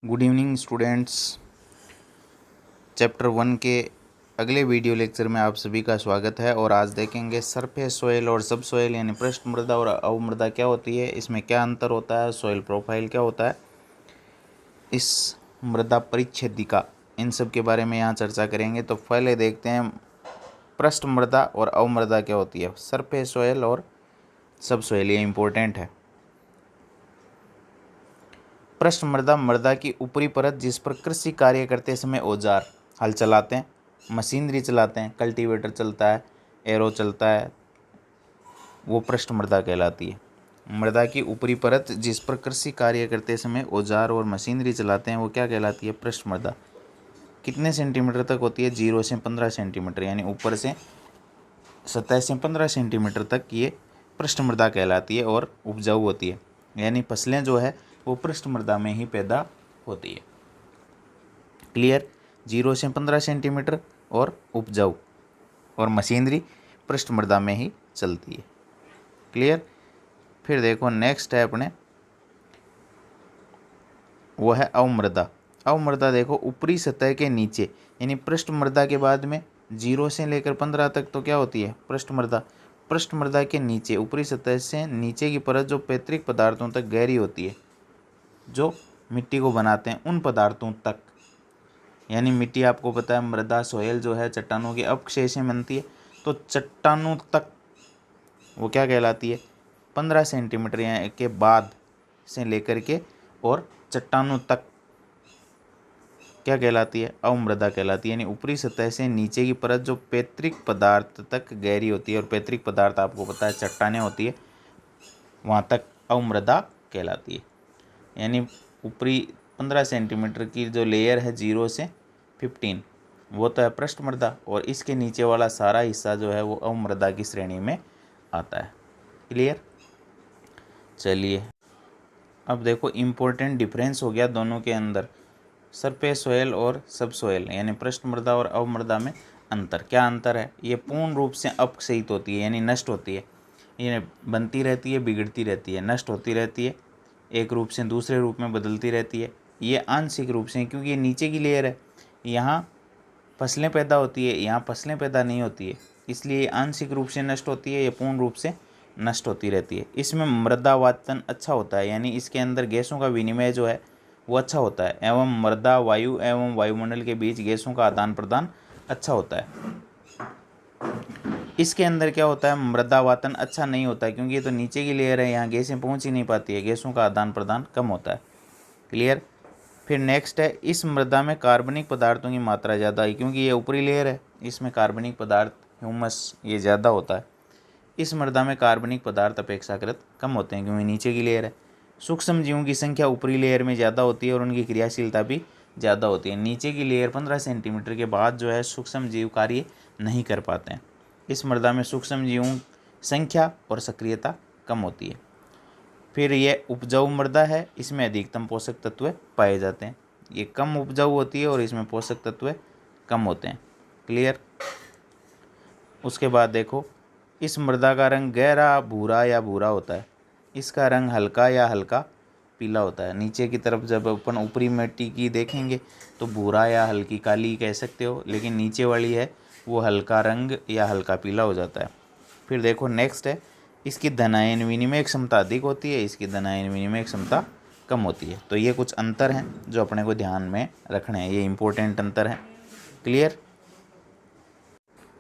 Good evening students. Chapter 1 के अगले video lecture में आप सभी का स्वागत है। और आज देखेंगे सरफेस सोइल और सब सोइल यानी पृष्ठ मृदा और अवमृदा क्या होती है, इसमें क्या अंतर होता है, सोइल प्रोफाइल क्या होता है, इस मृदा परिच्छेदिका, इन सब के बारे में यहाँ चर्चा करेंगे। तो पहले देखते हैं पृष्ठ मृदा और अवमृदा क्या होती है। सरफेस सोइल और सब सोइल, ये इंपॉर्टेंट है। पृष्ठ मृदा मृदा की ऊपरी परत जिस पर कृषि कार्य करते समय औजार, हल चलाते हैं, मशीनरी चलाते हैं, कल्टीवेटर चलता है, एरो चलता है, वो पृष्ठ मृदा कहलाती है। मृदा की ऊपरी परत जिस पर कृषि कार्य करते समय औजार और मशीनरी चलाते हैं वो क्या कहलाती है, पृष्ठ मृदा। कितने सेंटीमीटर तक होती है, 0 से 15 सेंटीमीटर, यानी ऊपर से सतह से 15 सेंटीमीटर तक ये पृष्ठ मृदा कहलाती है और उपजाऊ होती है। यानी फसलें जो है वो पृष्ठ मृदा में ही पैदा होती है। क्लियर। 0 से 15 सेंटीमीटर और उपजाऊ, और मशीनरी पृष्ठ मृदा में ही चलती है। क्लियर। फिर देखो नेक्स्ट है अपने, वो है अवमृदा। अवमृदा देखो ऊपरी सतह के नीचे, यानी पृष्ठ मृदा के बाद में 0 से लेकर 15 तक तो क्या होती है, पृष्ठ मृदा। पृष्ठ मृदा के नीचे, ऊपरी सतह से नीचे की परत जो पैतृक पदार्थों तक गहरी होती है, जो मिट्टी को बनाते हैं उन पदार्थों तक। यानी मिट्टी आपको पता है मृदा सोयल जो है चट्टानों के अपक्षय से बनती है, तो चट्टानों तक वो क्या कहलाती है, 15 सेंटीमीटर के बाद से लेकर के और चट्टानों तक क्या कहलाती है, अवमृदा कहलाती है। यानी ऊपरी सतह से नीचे की परत जो पैतृक पदार्थ तक गहरी होती है, और पैतृक पदार्थ आपको पता है चट्टानें होती है, वहाँ तक अवमृदा कहलाती है। यानी ऊपरी 15 सेंटीमीटर की जो लेयर है 0 से 15, वो तो है पृष्ठ मृदा, और इसके नीचे वाला सारा हिस्सा जो है वो अवमृदा की श्रेणी में आता है। क्लियर। चलिए अब देखो इम्पोर्टेंट डिफरेंस हो गया दोनों के अंदर, सरफेस सोयल और सब सोयल, यानी पृष्ठ मृदा और अवमृदा में अंतर। क्या अंतर है, ये पूर्ण रूप से अपक्षयित होती है, यानी नष्ट होती है। ये बनती रहती है, बिगड़ती रहती है, नष्ट होती रहती है, एक रूप से दूसरे रूप में बदलती रहती है। ये आंशिक रूप से, क्योंकि ये नीचे की लेयर है, यहाँ फसलें पैदा होती है, यहाँ फसलें पैदा नहीं होती है, इसलिए ये आंशिक रूप से नष्ट होती है, ये पूर्ण रूप से नष्ट होती रहती है। इसमें मृदावातन अच्छा होता है, यानी इसके अंदर गैसों का विनिमय जो है वो अच्छा होता है, एवं मृदा वायु एवं वायुमंडल के बीच गैसों का आदान प्रदान अच्छा होता है। इसके अंदर क्या होता है, मृदावातन अच्छा नहीं होता है, क्योंकि ये तो नीचे की लेयर है, यहाँ गैसें पहुँच ही नहीं पाती है, गैसों का आदान प्रदान कम होता है। क्लियर। फिर नेक्स्ट है, इस मृदा में कार्बनिक पदार्थों की मात्रा ज़्यादा है, क्योंकि ये ऊपरी लेयर है, इसमें कार्बनिक पदार्थ ह्यूमस ये ज़्यादा होता है। इस मृदा में कार्बनिक पदार्थ अपेक्षाकृत कम होते हैं, क्योंकि नीचे की लेयर है। सूक्ष्म जीवों की संख्या ऊपरी लेयर में ज़्यादा होती है और उनकी क्रियाशीलता भी ज़्यादा होती है। नीचे की लेयर 15 सेंटीमीटर के बाद जो है सूक्ष्म जीव कार्य नहीं कर पाते हैं। इस मृदा में सूक्ष्म जीवों संख्या और सक्रियता कम होती है। फिर ये उपजाऊ मृदा है, इसमें अधिकतम पोषक तत्व पाए जाते हैं। ये कम उपजाऊ होती है और इसमें पोषक तत्व कम होते हैं। क्लियर। उसके बाद देखो, इस मृदा का रंग गहरा भूरा या भूरा होता है, इसका रंग हल्का या हल्का पीला होता है। नीचे की तरफ जब अपन ऊपरी मिट्टी की देखेंगे तो भूरा या हल्की काली कह सकते हो, लेकिन नीचे वाली है वो हल्का रंग या हल्का पीला हो जाता है। फिर देखो नेक्स्ट है, इसकी धनायन विनिमय क्षमता अधिक होती है, इसकी धनायन विनिमय क्षमता कम होती है। तो ये कुछ अंतर हैं जो अपने को ध्यान में रखने हैं, ये इंपॉर्टेंट अंतर हैं। क्लियर।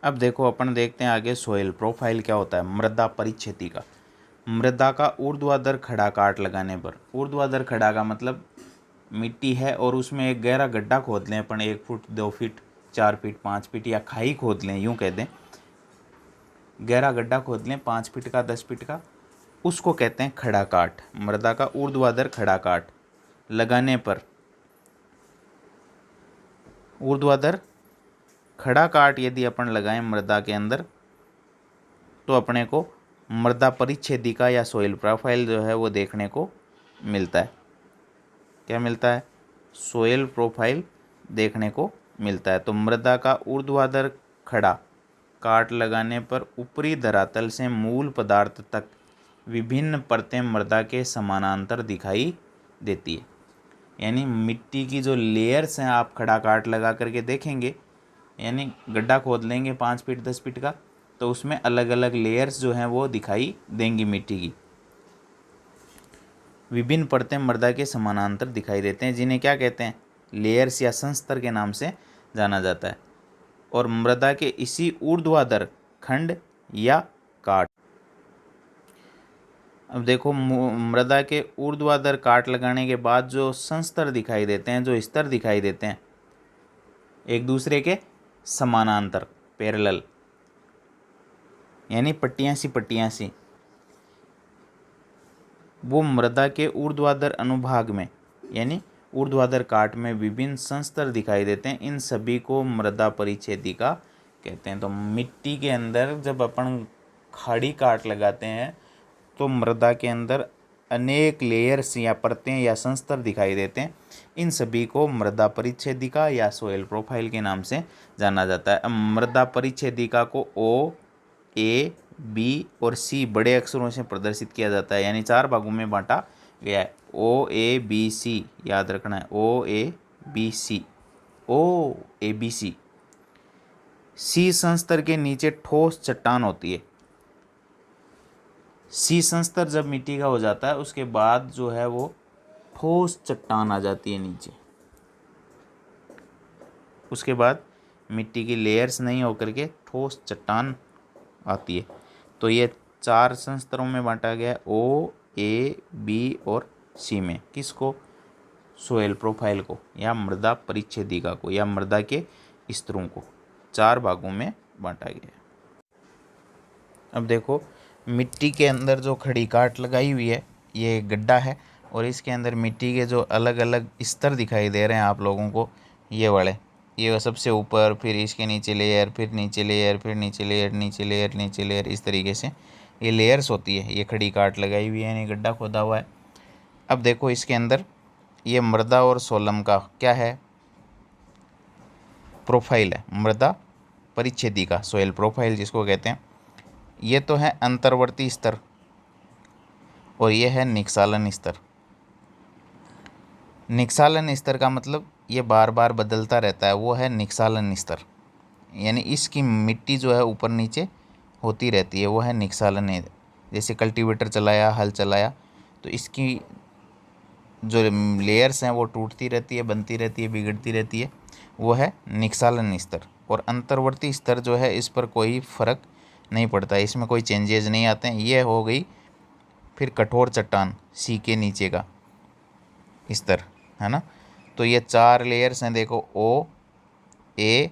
अब देखो अपन देखते हैं आगे सोइल प्रोफाइल क्या होता है, मृदा परिच्छेदिका। मृदा का ऊर्ध्वाधर खड़ा काट लगाने पर, ऊर्ध्वाधर खड़ा का मतलब मिट्टी है और उसमें एक गहरा गड्ढा खोद लें अपन, 1 फुट 2 फीट 4 फीट 5 फीट, या खाई खोद लें, यूँ कह दें, गहरा गड्ढा खोद लें 5 फीट का 10 फीट का, उसको कहते हैं खड़ा काट। मृदा का ऊर्ध्वाधर खड़ा काट लगाने पर, ऊर्ध्वाधर खड़ा काट यदि अपन लगाएं मृदा के अंदर, तो अपने को मृदा परिच्छेदिका या सोइल प्रोफाइल जो है वो देखने को मिलता है। क्या मिलता है, सोइल प्रोफाइल देखने को मिलता है। तो मृदा का ऊर्ध्वाधर खड़ा काट लगाने पर ऊपरी धरातल से मूल पदार्थ तक विभिन्न परतें मृदा के समानांतर दिखाई देती है। यानी मिट्टी की जो लेयर्स हैं आप खड़ा काट लगा करके देखेंगे, यानी गड्ढा खोद लेंगे 5 फीट 10 फीट का, तो उसमें अलग अलग लेयर्स जो हैं वो दिखाई देंगी मिट्टी की। विभिन्न परतें मृदा के समानांतर दिखाई देते हैं, जिन्हें क्या कहते हैं, लेयर्स या संस्तर के नाम से जाना जाता है। और मृदा के इसी ऊर्ध्वाधर खंड या काट, अब देखो मृदा के ऊर्ध्वाधर काट लगाने के बाद जो संस्तर दिखाई देते हैं, जो स्तर दिखाई देते हैं एक दूसरे के समानांतर, पैरेलल, यानी पट्टियाँ सी, वो मृदा के ऊर्ध्वाधर अनुभाग में यानी ऊर्ध्वाधर काट में विभिन्न संस्तर दिखाई देते हैं। इन सभी को मृदा परिच्छेदिका कहते हैं। तो मिट्टी के अंदर जब अपन खाड़ी काट लगाते हैं तो मृदा के अंदर अनेक लेयर्स या परतें या संस्तर दिखाई देते हैं। इन सभी को मृदा परिच्छेदिका या सोइल प्रोफाइल के नाम से जाना जाता है। अब मृदा परिच्छेदिका को ओ, ए, बी और सी बड़े अक्षरों से प्रदर्शित किया जाता है, यानी 4 भागों में बांटा गया है। ओ ए बी सी याद रखना है, ओ A B C, O A B C. सी संस्तर के नीचे ठोस चट्टान होती है। सी संस्तर जब मिट्टी का हो जाता है उसके बाद जो है वो ठोस चट्टान आ जाती है नीचे। उसके बाद मिट्टी की लेयर्स नहीं होकर के ठोस चट्टान आती है। तो ये 4 संस्तरों में बांटा गया है, ओ, ए, बी और सी में। किसको? सोइल प्रोफाइल को या मृदा परिच्छेदिका को या मृदा के स्तरों को 4 भागों में बांटा गया है। अब देखो मिट्टी के अंदर जो खड़ी काट लगाई हुई है, ये गड्ढा है और इसके अंदर मिट्टी के जो अलग अलग स्तर दिखाई दे रहे हैं आप लोगों को, ये वाले, ये सबसे ऊपर, फिर इसके नीचे लेयर, फिर नीचे लेयर, फिर नीचे लेयर, नीचे लेयर, नीचे लेयर, इस तरीके से ये लेयर्स होती है। ये खड़ी काट लगाई हुई है, यानी गड्ढा खोदा हुआ है। अब देखो इसके अंदर ये मृदा और सोलम का क्या है, प्रोफाइल है, मृदा परिच्छेदिका, सोइल प्रोफाइल जिसको कहते हैं। ये तो है अंतर्वर्ती स्तर और ये है निक्सालन स्तर। निक्सालन स्तर का मतलब ये बार बार बदलता रहता है, वो है निक्सालन स्तर, यानी इसकी मिट्टी जो है ऊपर नीचे होती रहती है, वो है निक्सालन। जैसे कल्टीवेटर चलाया, हल चलाया, तो इसकी जो लेयर्स हैं वो टूटती रहती है, बनती रहती है, बिगड़ती रहती है, वो है निक्सालन स्तर। और अंतर्वर्ती स्तर जो है इस पर कोई फ़र्क नहीं पड़ता, इसमें कोई चेंजेस नहीं आते हैं। ये हो गई फिर कठोर चट्टान, सी के नीचे का स्तर, है ना। तो ये 4 लेयर्स हैं, देखो ओ, ए,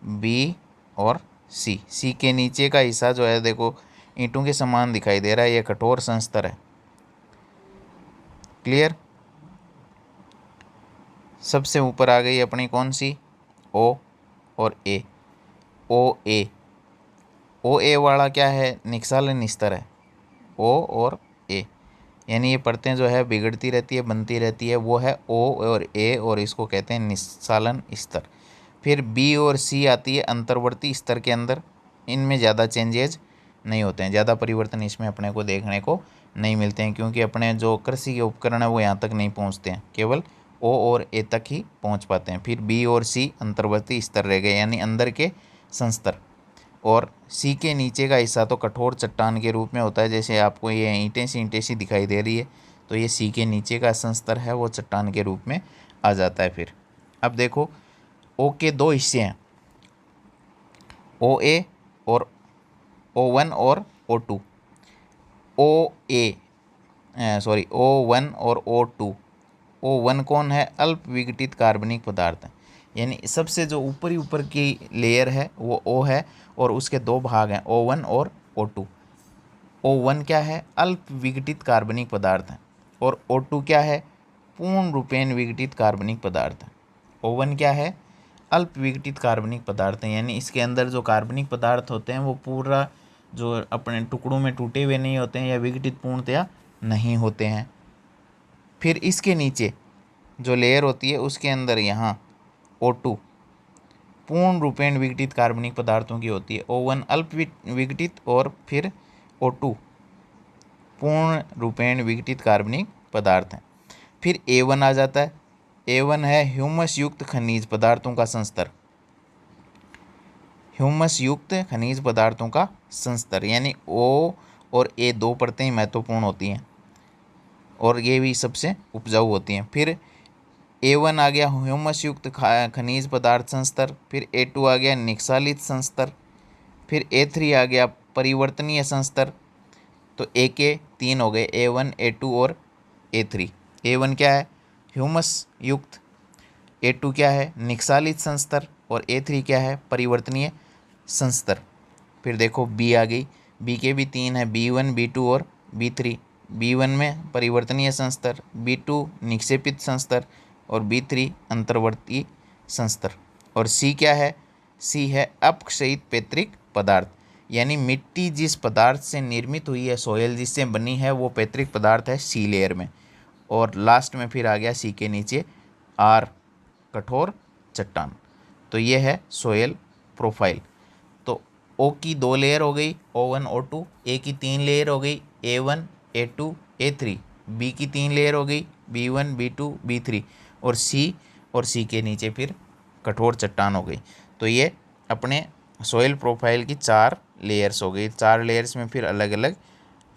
बी और सी। सी के नीचे का हिस्सा जो है देखो ईंटों के समान दिखाई दे रहा है, ये कठोर संस्तर है। क्लियर। सबसे ऊपर आ गई अपनी कौन सी, ओ और ए। ओ ए, ओ ए वाला क्या है, निक्सालन स्तर है, ओ और ए, यानी ये परतें जो है बिगड़ती रहती है, बनती रहती है, वो है ओ और ए, और इसको कहते हैं निक्सालन स्तर। फिर बी और सी आती है अंतर्वर्ती स्तर के अंदर, इनमें ज़्यादा चेंजेज नहीं होते हैं, ज़्यादा परिवर्तन इसमें अपने को देखने को नहीं मिलते हैं, क्योंकि अपने जो कृषि के उपकरण है वो यहाँ तक नहीं पहुँचते हैं, केवल ओ और ए तक ही पहुँच पाते हैं। फिर बी और सी अंतर्वर्ती स्तर रह गए, यानी अंदर के संस्तर। और सी के नीचे का हिस्सा तो कठोर चट्टान के रूप में होता है, जैसे आपको ये ईंटें सी दिखाई दे रही है, तो ये सी के नीचे का संस्तर है, वो चट्टान के रूप में आ जाता है। फिर अब देखो ओ के 2 हिस्से हैं, ओ ए और O1 और O2। ओ ए सॉरी O1 और O2। O1 कौन है, अल्प विघटित कार्बनिक पदार्थ है, यानी सबसे जो ऊपर की लेयर है वो O है और उसके 2 भाग हैं, O1 और O2। O1 क्या है, अल्प विघटित कार्बनिक पदार्थ है, और O2 क्या है, पूर्ण रूपेण विघटित कार्बनिक पदार्थ है। O1 क्या है, अल्प विघटित कार्बनिक पदार्थ हैं, यानी इसके अंदर जो कार्बनिक पदार्थ होते हैं वो पूरा जो अपने टुकड़ों में टूटे हुए नहीं होते हैं या विघटित पूर्णतया नहीं होते हैं। फिर इसके नीचे जो लेयर होती है उसके अंदर यहाँ O2 पूर्ण रूपेण विघटित कार्बनिक पदार्थों की होती है, O1 अल्प विघटित और फिर O2 पूर्ण रूपेण विघटित कार्बनिक पदार्थ हैं। फिर A1 आ जाता है, A1 है ह्यूमस युक्त खनिज पदार्थों का संस्तर, ह्यूमस युक्त खनिज पदार्थों का संस्तर, यानी O और A दो परतें महत्वपूर्ण होती हैं और ये भी सबसे उपजाऊ होती हैं। फिर A1 आ गया ह्यूमस युक्त खनिज पदार्थ संस्तर, फिर A2 आ गया निक्सालित संस्तर, फिर A3 आ गया परिवर्तनीय संस्तर। तो A के 3 हो गए, A1, A2 और A3। A1 क्या है? ह्यूमस युक्त, A2 क्या है? निक्सालित संस्तर, और A3 क्या है? परिवर्तनीय संस्तर। फिर देखो B आ गई, B के भी 3 है, B1, B2 और B3। B1 में परिवर्तनीय संस्तर, B2 निक्षेपित संस्तर और B3 अंतर्वर्ती संस्तर। और C क्या है? C है अपक्षयित पैतृक पदार्थ, यानी मिट्टी जिस पदार्थ से निर्मित हुई है, सोयल जिससे बनी है, वो पैतृक पदार्थ है सी लेयर में। और लास्ट में फिर आ गया सी के नीचे आर, कठोर चट्टान। तो ये है सोयल प्रोफाइल। तो ओ की 2 लेयर हो गई, O1 O2, ए की 3 लेयर हो गई, A1 A2 A3, बी की 3 लेयर हो गई, B1 B2 B3, और सी के नीचे फिर कठोर चट्टान हो गई। तो ये अपने सोयल प्रोफाइल की 4 लेयर्स हो गई। 4 लेयर्स में फिर अलग अलग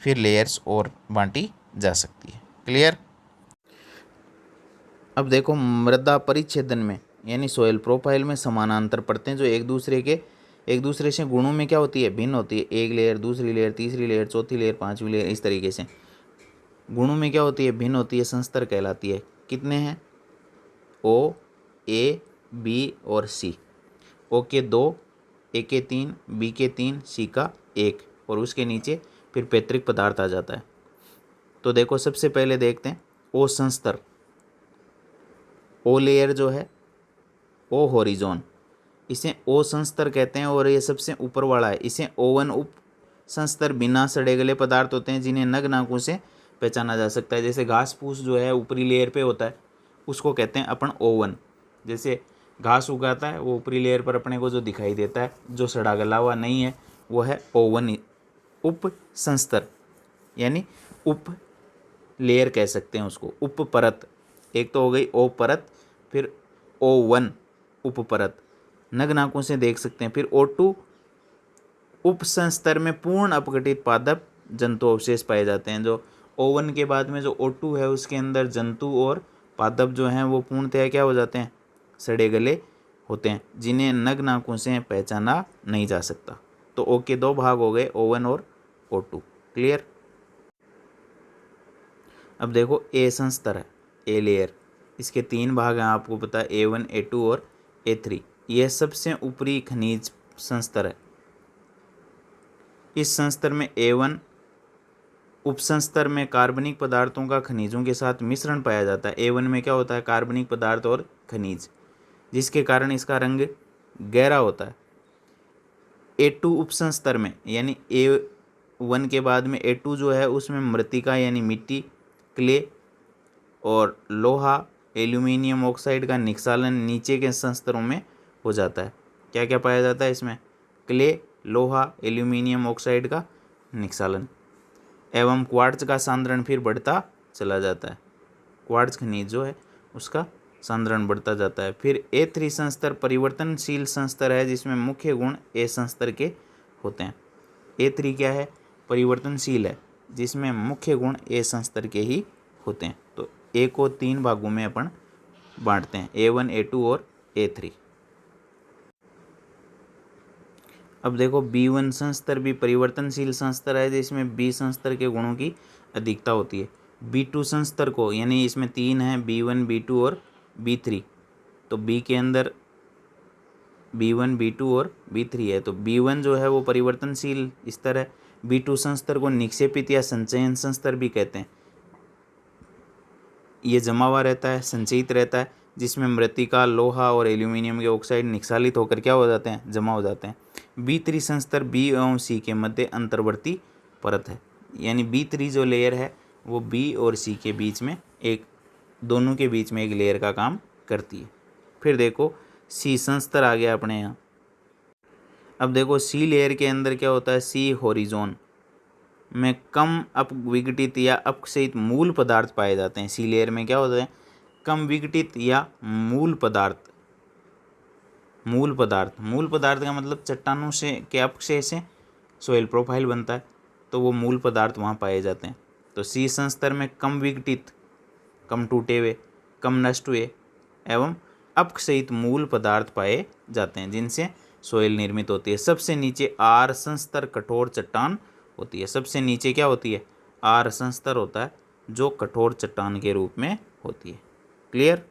फिर लेयर्स और बांटी जा सकती है। क्लियर? अब देखो मृदा परिच्छेदन में, यानी सोयल प्रोफाइल में समानांतर परतें जो एक दूसरे से गुणों में क्या होती है? भिन्न होती है। एक लेयर, दूसरी लेयर, तीसरी लेयर, चौथी लेयर, पांचवी लेयर, इस तरीके से गुणों में क्या होती है? भिन्न होती है, संस्तर कहलाती है। कितने हैं? O, A, B और C। O के 2, A के 3, B के 3, C का 1, और उसके नीचे फिर पैतृक पदार्थ आ जाता है। तो देखो सबसे पहले देखते हैं O संस्तर। O लेयर जो है, O हॉरिजॉन, इसे O संस्तर कहते हैं, और ये सबसे ऊपर वाला है। इसे O1 उप संस्तर बिना सड़े गले पदार्थ होते हैं जिन्हें नग नाकों से पहचाना जा सकता है। जैसे घास फूस जो है ऊपरी लेयर पे होता है, उसको कहते हैं अपन O1। जैसे घास उगाता है वो ऊपरी लेयर पर अपने को जो दिखाई देता है, जो सड़ा गला हुआ नहीं है, वो है O1 उप संस्तर, यानी उप लेयर कह सकते हैं उसको, उप परत। एक तो हो गई O परत, फिर O1 उप परत, नग नाकों से देख सकते हैं। फिर O2 उप संस्तर में पूर्ण अपघटित पादप जंतु अवशेष पाए जाते हैं। जो O1 के बाद में जो O2 है, उसके अंदर जंतु और पादप जो हैं वो पूर्णतः क्या हो जाते हैं? सड़े गले होते हैं, जिन्हें नग नाकों से पहचाना नहीं जा सकता। तो O के 2 भाग हो गए, O1 और O2। क्लियर? अब देखो A संस्तर है, A लेयर, इसके 3 भाग हैं, आपको पता है, A1 A2 और A3। यह सबसे ऊपरी खनिज संस्तर है। इस संस्तर में A1 उपसंस्तर में कार्बनिक पदार्थों का खनिजों के साथ मिश्रण पाया जाता है। A1 में क्या होता है? कार्बनिक पदार्थ और खनिज, जिसके कारण इसका रंग गहरा होता है। A2 उपसंस्तर में, यानी A1 के बाद में A2 जो है, उसमें मृत्तिका यानी मिट्टी, क्ले और लोहा एल्यूमिनियम ऑक्साइड का निक्षालन नीचे के संस्तरों में हो जाता है। क्या क्या पाया जाता है इसमें? क्ले, लोहा, एल्यूमिनियम ऑक्साइड का निक्षालन, एवं क्वार्ट्ज का सांद्रण फिर बढ़ता चला जाता है। क्वार्ट्ज खनिज जो है उसका सांद्रण बढ़ता जाता है। फिर A3 संस्तर परिवर्तनशील संस्तर है, जिसमें मुख्य गुण A संस्तर के होते हैं। A3 क्या है? परिवर्तनशील है, जिसमें मुख्य गुण A संस्तर के ही होते हैं। तो A को 3 भागों में अपन बांटते हैं, A1 A2 और A3। अब देखो B1 संस्तर भी परिवर्तनशील संस्तर है, जिसमें B संस्तर के गुणों की अधिकता होती है। B2 संस्तर को, यानी इसमें 3 हैं, B1 B2 और B3। तो B के अंदर B1 B2 और B3 है। तो B1 जो है वो परिवर्तनशील स्तर है। B2 संस्तर को निक्षेपित या संचयन संस्तर भी कहते हैं। ये जमा हुआ रहता है, संचयित रहता है, जिसमें मृत्तिका, लोहा और एल्यूमिनियम के ऑक्साइड निक्षालित होकर क्या हो जाते हैं? जमा हो जाते हैं। B3 संस्तर B एवं C के मध्य अंतर्वर्ती परत है, यानी B3 जो लेयर है वो B और C के बीच में दोनों के बीच में एक लेयर का काम करती है। फिर देखो C संस्तर आ गया अपने यहाँ। अब देखो C लेयर के अंदर क्या होता है? C हॉरिजॉन में कम अपविघटित या अपक्षयित मूल पदार्थ पाए जाते हैं। सी लेयर में क्या होता है? कम विघटित या मूल पदार्थ का मतलब चट्टानों से के अपक्षय से सोइल प्रोफाइल बनता है, तो वो मूल पदार्थ वहाँ पाए जाते हैं। तो सी संस्तर में कम विघटित, कम टूटे हुए, कम नष्ट हुए एवं अपक्षयित मूल पदार्थ पाए जाते हैं जिनसे सोइल निर्मित होती है। सबसे नीचे आर संस्तर कठोर चट्टान होती है। सबसे नीचे क्या होती है? आर संस्तर होता है जो कठोर चट्टान के रूप में होती है। क्लियर?